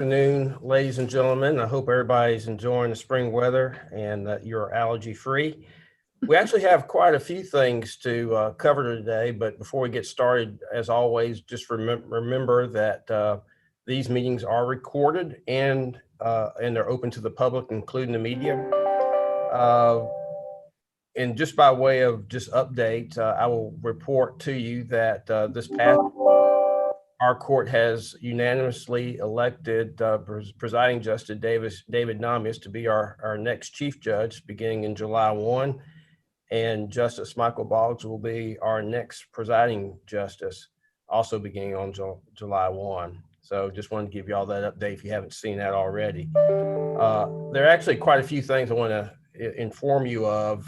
Afternoon, ladies and gentlemen. I hope everybody's enjoying the spring weather and that you're allergy free. We actually have quite a few things to cover today, but before we get started, as always, just remember that these meetings are recorded and they're open to the public, including the media. And just by way of just update, I will report to you that this past our court has unanimously elected presiding Justice David Namias to be our next Chief Judge beginning in July 1, and Justice Michael Boggs will be our next presiding justice, also beginning on July 1. So just wanted to give you all that update if you haven't seen that already. There are actually quite a few things I want to inform you of.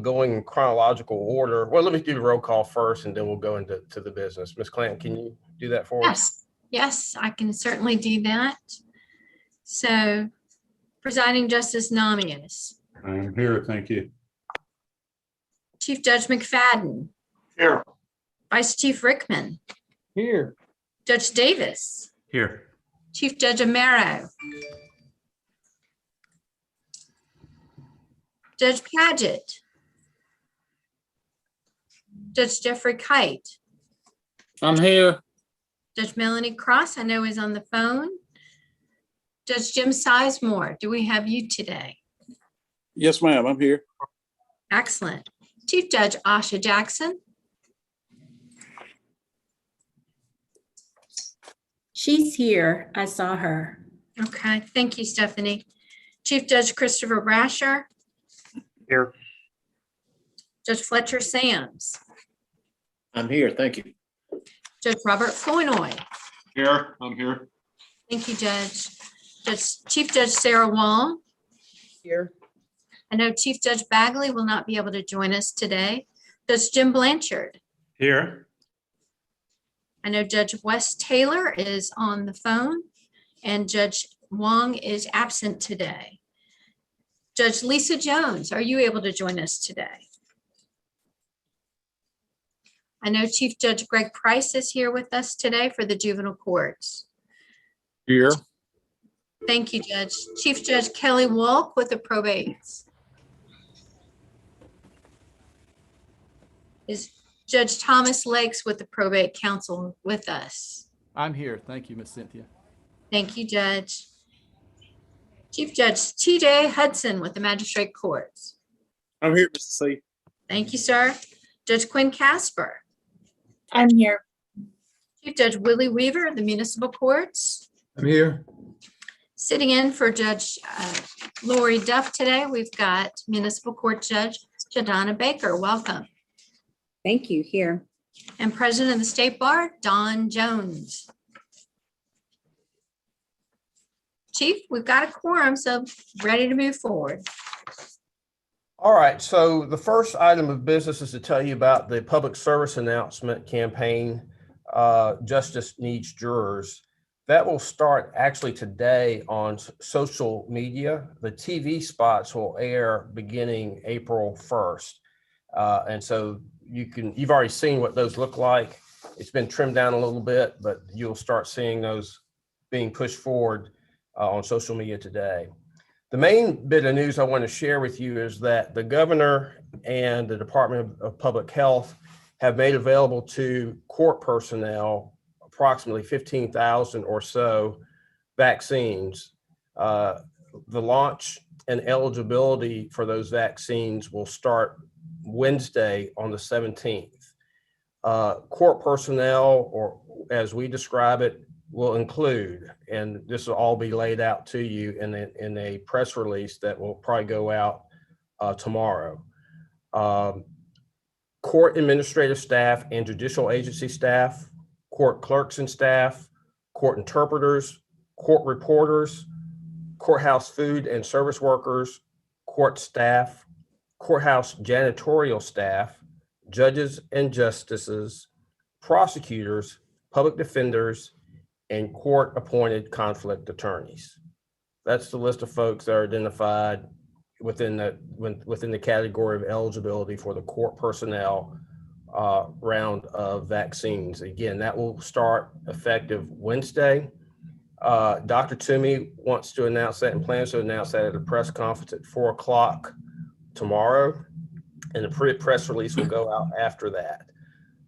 Going in chronological order. Well, let me do the roll call first, and then we'll go into the business. Ms. Clanton, can you do that for us? Yes, I can certainly do that. So, Presiding Justice Namias. I am here, thank you. Chief Judge McFadden. Here. Vice Chief Rickman. Here. Judge Davis. Here. Chief Judge Amaro. Judge Paget. Judge Jeffrey Kite. I'm here. Judge Melanie Cross, I know, is on the phone. Judge Jim Sizemore, do we have you today? Yes, ma'am. I'm here. Excellent. Chief Judge Asha Jackson. She's here. I saw her. Okay, thank you, Stephanie. Chief Judge Christopher Brasher. Here. Judge Fletcher Sams. I'm here. Thank you. Judge Robert Flournoy. Here, I'm here. Thank you, Chief Judge Sarah Wong. Here. I know Chief Judge Bagley will not be able to join us today. Judge Jim Blanchard. Here. I know Judge Wes Taylor is on the phone and Judge Wong is absent today. Judge Lisa Jones, are you able to join us today? I know Chief Judge Greg Price is here with us today for the juvenile courts. Here. Thank you, Judge. Chief Judge Kelly Walk with the probates. Is Judge Thomas Lakes with the probate council with us? I'm here. Thank you, Miss Cynthia. Thank you, Judge. Chief Judge TJ Hudson with the magistrate courts. I'm here, Mr. C. Thank you, sir. Judge Quinn Casper. I'm here. Chief Judge Willie Weaver, the municipal courts. I'm here. Sitting in for Judge Lori Duff today, we've got Municipal Court Judge Jadonna Baker. Welcome. Thank you. Here. And President of the State Bar, Don Jones. Chief, we've got a quorum, so ready to move forward. All right, so the first item of business is to tell you about the public service announcement campaign, Justice Needs Jurors. That will start actually today on social media. The TV spots will air beginning April 1st. And so you've already seen what those look like. It's been trimmed down a little bit, but you'll start seeing those being pushed forward on social media today. The main bit of news I want to share with you is that the governor and the Department of Public Health have made available to court personnel approximately 15,000 or so vaccines. The launch and eligibility for those vaccines will start Wednesday on the 17th. Court personnel, or as we describe it, will include, and this will all be laid out to you in a press release that will probably go out tomorrow. Court administrative staff and judicial agency staff, court clerks and staff, court interpreters, court reporters, courthouse food and service workers, court staff, courthouse janitorial staff, judges and justices, prosecutors, public defenders, and court-appointed conflict attorneys. That's the list of folks that are identified within the category of eligibility for the court personnel round of vaccines. Again, that will start effective Wednesday. Dr. Toomey wants to announce that and plans to announce that at a press conference at 4 o'clock tomorrow. And the press release will go out after that.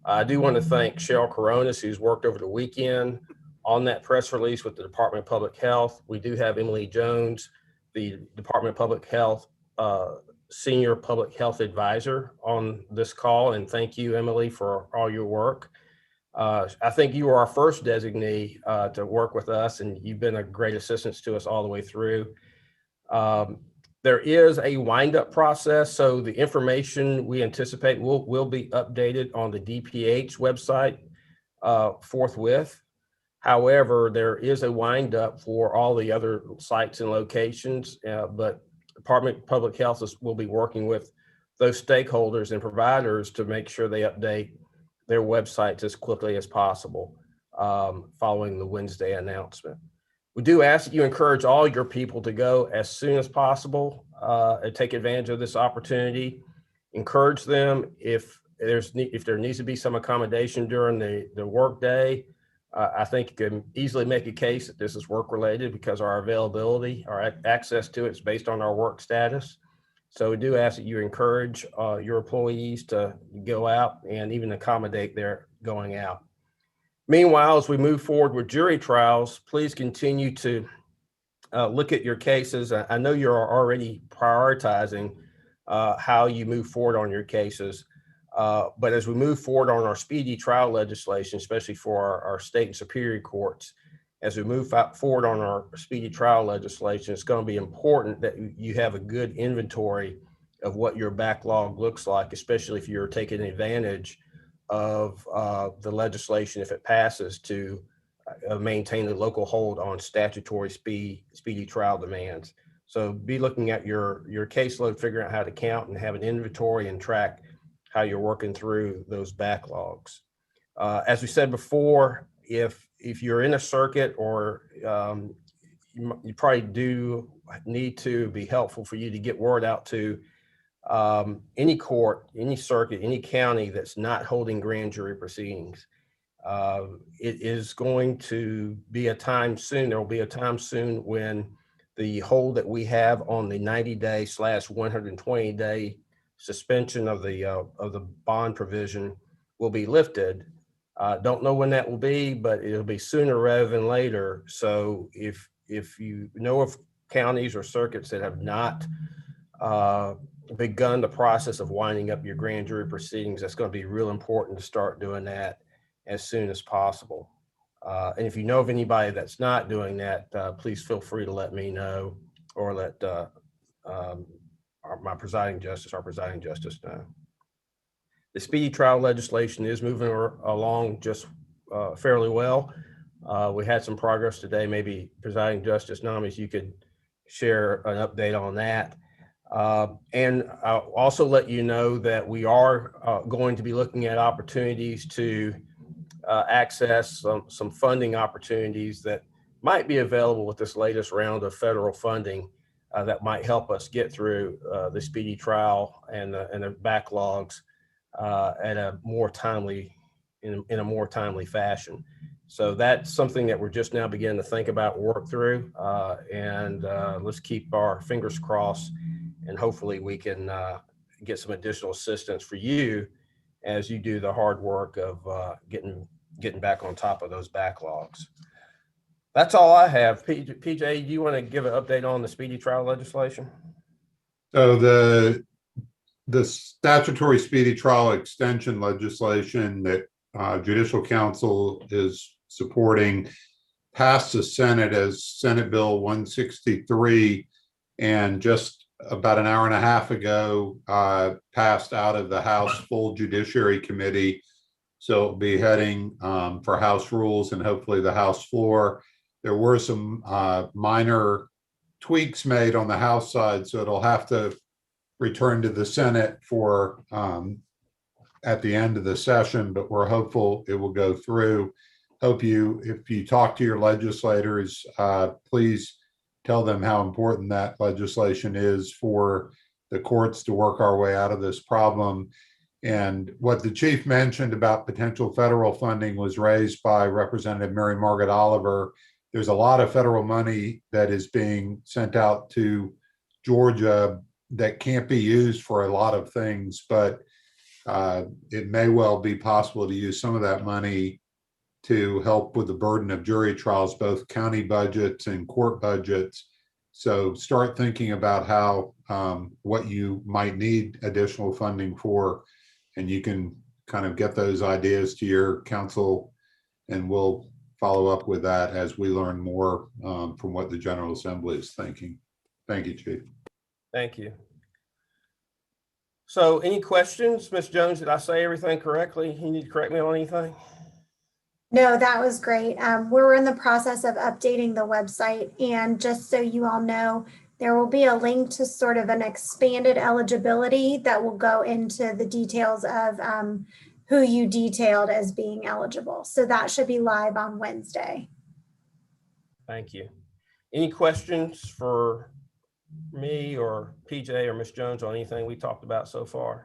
I do want to thank Cheryl Coronas, who's worked over the weekend on that press release with the Department of Public Health. We do have Emily Jones, the Department of Public Health Senior Public Health Advisor, on this call. And thank you, Emily, for all your work. I think you were our first designee to work with us, and you've been a great assistance to us all the way through. There is a wind-up process, so the information we anticipate will be updated on the DPH website forthwith. However, there is a wind-up for all the other sites and locations, but Department of Public Health will be working with those stakeholders and providers to make sure they update their websites as quickly as possible following the Wednesday announcement. We do ask that you encourage all your people to go as soon as possible and take advantage of this opportunity. Encourage them if there needs to be some accommodation during the work day. I think you can easily make a case that this is work related because our availability, our access to it is based on our work status. So we do ask that you encourage your employees to go out and even accommodate their going out. Meanwhile, as we move forward with jury trials, please continue to look at your cases. I know you're already prioritizing how you move forward on your cases, but as we move forward on our speedy trial legislation, especially for our state and superior courts, as we move forward on our speedy trial legislation, it's going to be important that you have a good inventory of what your backlog looks like, especially if you're taking advantage of the legislation, if it passes, to maintain the local hold on statutory speedy trial demands. So be looking at your caseload, figuring out how to count and have an inventory and track how you're working through those backlogs. As we said before, if you're in a circuit, or you probably do need to be helpful for you to get word out to any court, any circuit, any county that's not holding grand jury proceedings. It is going to be a time soon. There will be a time soon when the hold that we have on the 90-day / 120-day suspension of the bond provision will be lifted. Don't know when that will be, but it'll be sooner rather than later. So if you know of counties or circuits that have not begun the process of winding up your grand jury proceedings, that's going to be real important to start doing that as soon as possible. And if you know of anybody that's not doing that, please feel free to let me know, or let our presiding justice know. The speedy trial legislation is moving along just fairly well. We had some progress today. Maybe Presiding Justice Namis, you could share an update on that. And I'll also let you know that we are going to be looking at opportunities to access some funding opportunities that might be available with this latest round of federal funding that might help us get through the speedy trial and the backlogs in a more timely fashion. So that's something that we're just now beginning to think about, work through, and let's keep our fingers crossed, and hopefully we can get some additional assistance for you as you do the hard work of getting back on top of those backlogs. That's all I have. PJ, do you want to give an update on the speedy trial legislation? So the statutory speedy trial extension legislation that Judicial Council is supporting passed the Senate as Senate Bill 163, and just about an hour and a half ago passed out of the House full Judiciary Committee. So it'll be heading for House rules and hopefully the House floor. There were some minor tweaks made on the House side, so it'll have to return to the Senate for at the end of the session, but we're hopeful it will go through. If you talk to your legislators, please tell them how important that legislation is for the courts to work our way out of this problem. And what the chief mentioned about potential federal funding was raised by Representative Mary Margaret Oliver there's a lot of federal money that is being sent out to Georgia that can't be used for a lot of things, but it may well be possible to use some of that money to help with the burden of jury trials, both county budgets and court budgets. So start thinking about how what you might need additional funding for, and you can kind of get those ideas to your council, and we'll follow up with that as we learn more from what the General Assembly is thinking. Thank you, Chief. Thank you. So any questions? Ms. Jones, did I say everything correctly? You need to correct me on anything? No, that was great. We're in the process of updating the website, and just so you all know, there will be a link to sort of an expanded eligibility that will go into the details of who you detailed as being eligible. So that should be live on Wednesday. Thank you. Any questions for me or PJ or Ms. Jones on anything we talked about so far?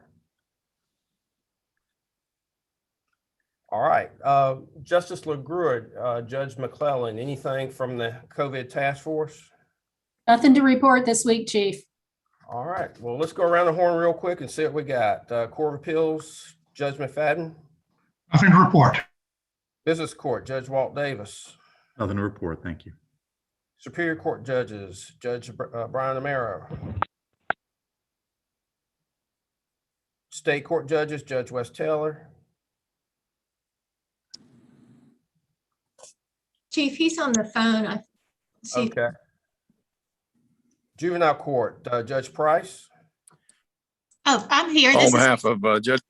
All right, Justice LaGrua, Judge McClellan, anything from the COVID task force? Nothing to report this week, Chief. All right, well, let's go around the horn real quick and see what we got. Court of Appeals, Judge McFadden. Nothing to report. Business Court, Judge Walt Davis. Nothing to report, thank you. Superior Court Judges, Judge Brian Amaro. State Court Judges, Judge Wes Taylor. Chief, he's on the phone. I see. Okay. Juvenile Court, Judge Price. Oh, I'm here. On This is, behalf of Judge,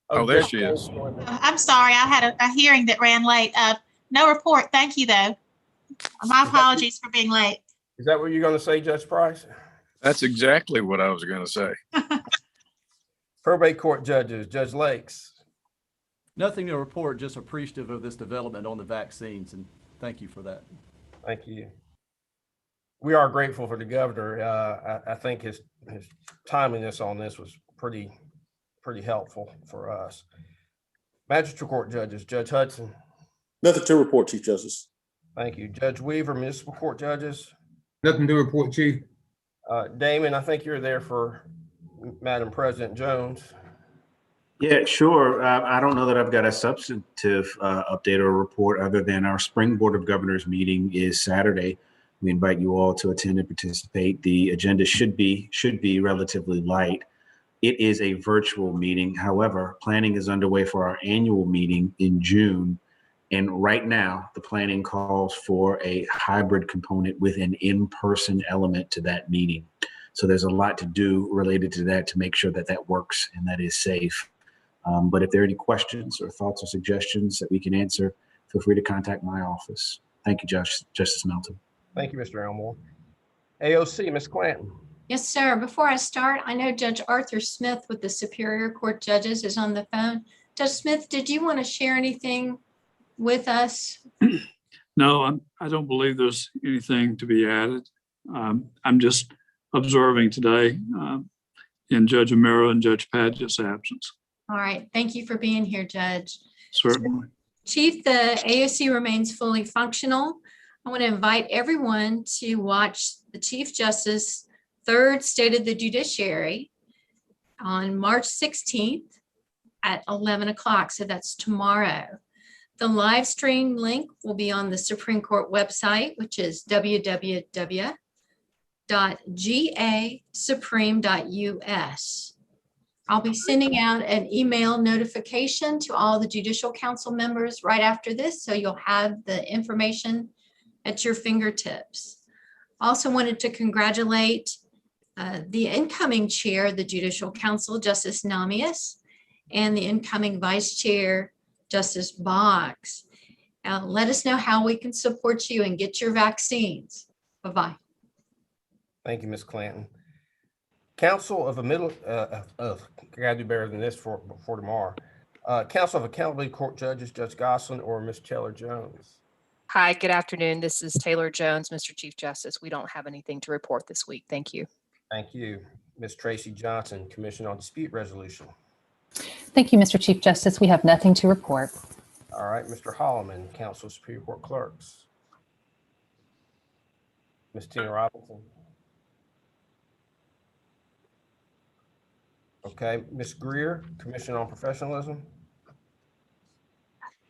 oh, there Judge she is. I'm sorry, I had a hearing that ran late. No report. Thank you, though. My apologies for being late. Is that what you're going to say, Judge Price? That's exactly what I was going to say. Probate Court Judges, Judge Lakes. Nothing to report, just appreciative of this development on the vaccines, and thank you for that. Thank you. We are grateful for the governor. I think his timeliness on this was pretty helpful for us. Magistrate Court Judges, Judge Hudson. Nothing to report, Chief Justice. Thank you. Judge Weaver, Municipal Court Judges. Nothing to report, Chief. Damon, I think you're there for Madam President Jones. Yeah, sure. I don't know that I've got a substantive update or report other than our spring Board of Governors meeting is Saturday. We invite you all to attend and participate. The agenda should be relatively light. It is a virtual meeting. However, planning is underway for our annual meeting in June. And right now, the planning calls for a hybrid component with an in-person element to that meeting. So there's a lot to do related to that to make sure that that works and that is safe. But if there are any questions or thoughts or suggestions that we can answer, feel free to contact my office. Thank you, Justice Melton. Thank you, Mr. Elmore. AOC, Ms. Clanton. Yes, sir. Before I start, I know Judge Arthur Smith with the Superior Court Judges is on the phone. Judge Smith, did you want to share anything with us? No, I don't believe there's anything to be added. I'm just observing today in Judge Amaro and Judge Padgett's absence. All right. Thank you for being here, Judge. Certainly. Chief, the AOC remains fully functional. I want to invite everyone to watch the Chief Justice Third State of the Judiciary on March 16th at 11 o'clock. So that's tomorrow. The live stream link will be on the Supreme Court website, which is www.gasupreme.us. I'll be sending out an email notification to all the Judicial Council members right after this, so you'll have the information at your fingertips. Also wanted to congratulate the incoming chair of the Judicial Council, Justice Namias, and the incoming vice chair, Justice Boggs. Let us know how we can support you and get your vaccines. Bye-bye. Thank you, Ms. Clanton. Council of gotta do better than this for tomorrow. Council of Accountability Court Judges, Judge Gosselin or Ms. Taylor Jones. Hi, good afternoon. This is Taylor Jones, Mr. Chief Justice. We don't have anything to report this week. Thank you. Thank you. Ms. Tracy Johnson, Commission on Dispute Resolution. Thank you, Mr. Chief Justice. We have nothing to report. All right, Mr. Holloman, Council of Superior Court Clerks. Ms. Tina Robinson. Okay, Ms. Greer, Commission on Professionalism.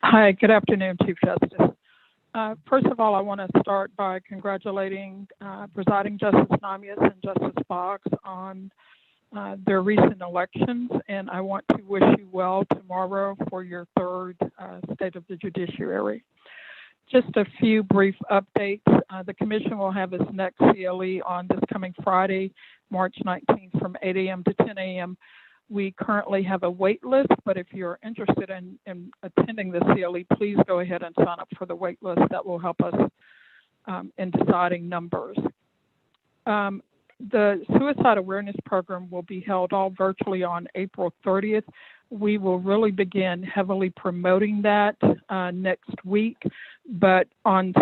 Hi, good afternoon, Chief Justice. First of all, I want to start by congratulating Presiding Justice Namias and Justice Boggs on their recent elections, and I want to wish you well tomorrow for your third State of the Judiciary. Just a few brief updates. The Commission will have its next CLE on this coming Friday, March 19th from 8 a.m. to 10 a.m. We currently have a wait list, but if you're interested in attending the CLE, please go ahead and sign up for the wait list. That will help us in deciding numbers. The Suicide Awareness Program will be held all virtually on April 30th. We will really begin heavily promoting that next week, but on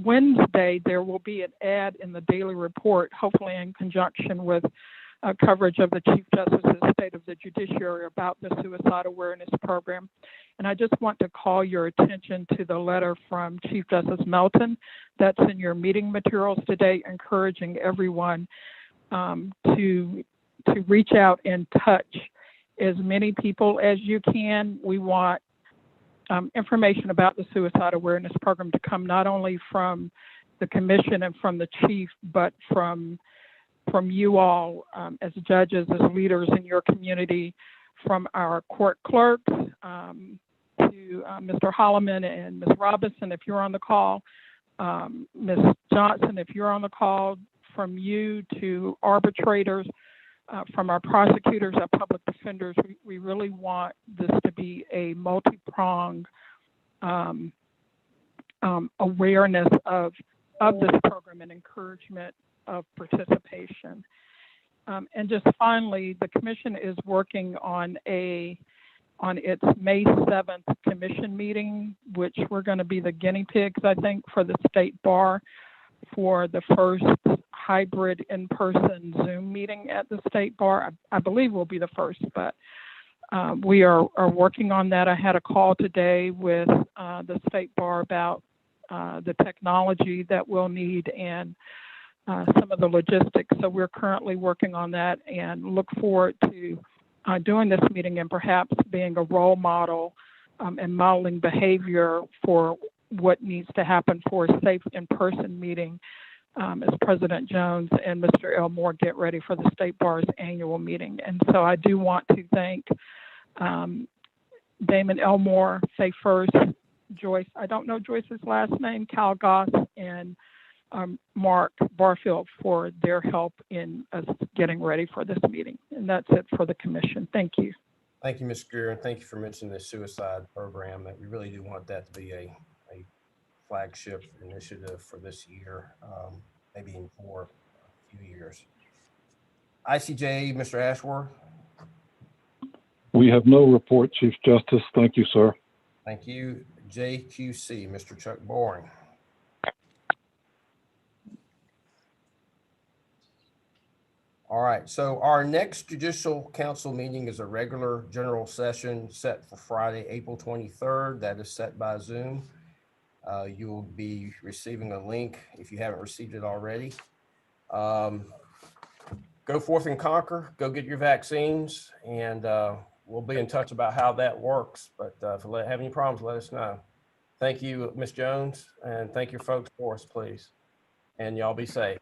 Wednesday, there will be an ad in the Daily Report, hopefully in conjunction with coverage of the Chief Justice's State of the Judiciary about the Suicide Awareness Program. And I just want to call your attention to the letter from Chief Justice Melton that's in your meeting materials today, encouraging everyone to reach out and touch as many people as you can. We want information about the Suicide Awareness Program to come not only from the Commission and from the Chief, but from you all as judges, as leaders in your community, from our court clerks to Mr. Holloman and Ms. Robinson, if you're on the call, Ms. Johnson, if you're on the call, from you to arbitrators, from our prosecutors, our public defenders. We really want this to be a multi-pronged awareness of this program and encouragement of participation. And just finally, the Commission is working on its May 7th Commission meeting, which we're going to be the guinea pigs, I think, for the State Bar for the first hybrid in-person Zoom meeting at the State Bar. I believe we'll be the first, but we are working on that. I had a call today with the State Bar about the technology that we'll need and some of the logistics. So we're currently working on that and look forward to doing this meeting and perhaps being a role model and modeling behavior for what needs to happen for a safe in-person meeting as President Jones and Mr. Elmore get ready for the State Bar's annual meeting. And so I do want to thank Damon Elmore, Say First, Joyce, I don't know Joyce's last name, Cal Goss, and Mark Barfield for their help in us getting ready for this meeting. And that's it for the Commission. Thank you. Thank you, Ms. Greer, and thank you for mentioning the suicide program. That we really do want that to be a flagship initiative for this year, maybe in for a few years. ICJ, Mr. Ashworth. We have no report, Chief Justice. Thank you, sir. Thank you. JQC, Mr. Chuck Boring. All right, so our next Judicial Council meeting is a regular general session set for Friday, April 23rd. That is set by Zoom. You will be receiving a link if you haven't received it already. Go forth and conquer, go get your vaccines, and we'll be in touch about how that works. But if you have any problems, let us know. Thank you, Ms. Jones, and thank your folks for us, please. And y'all be safe.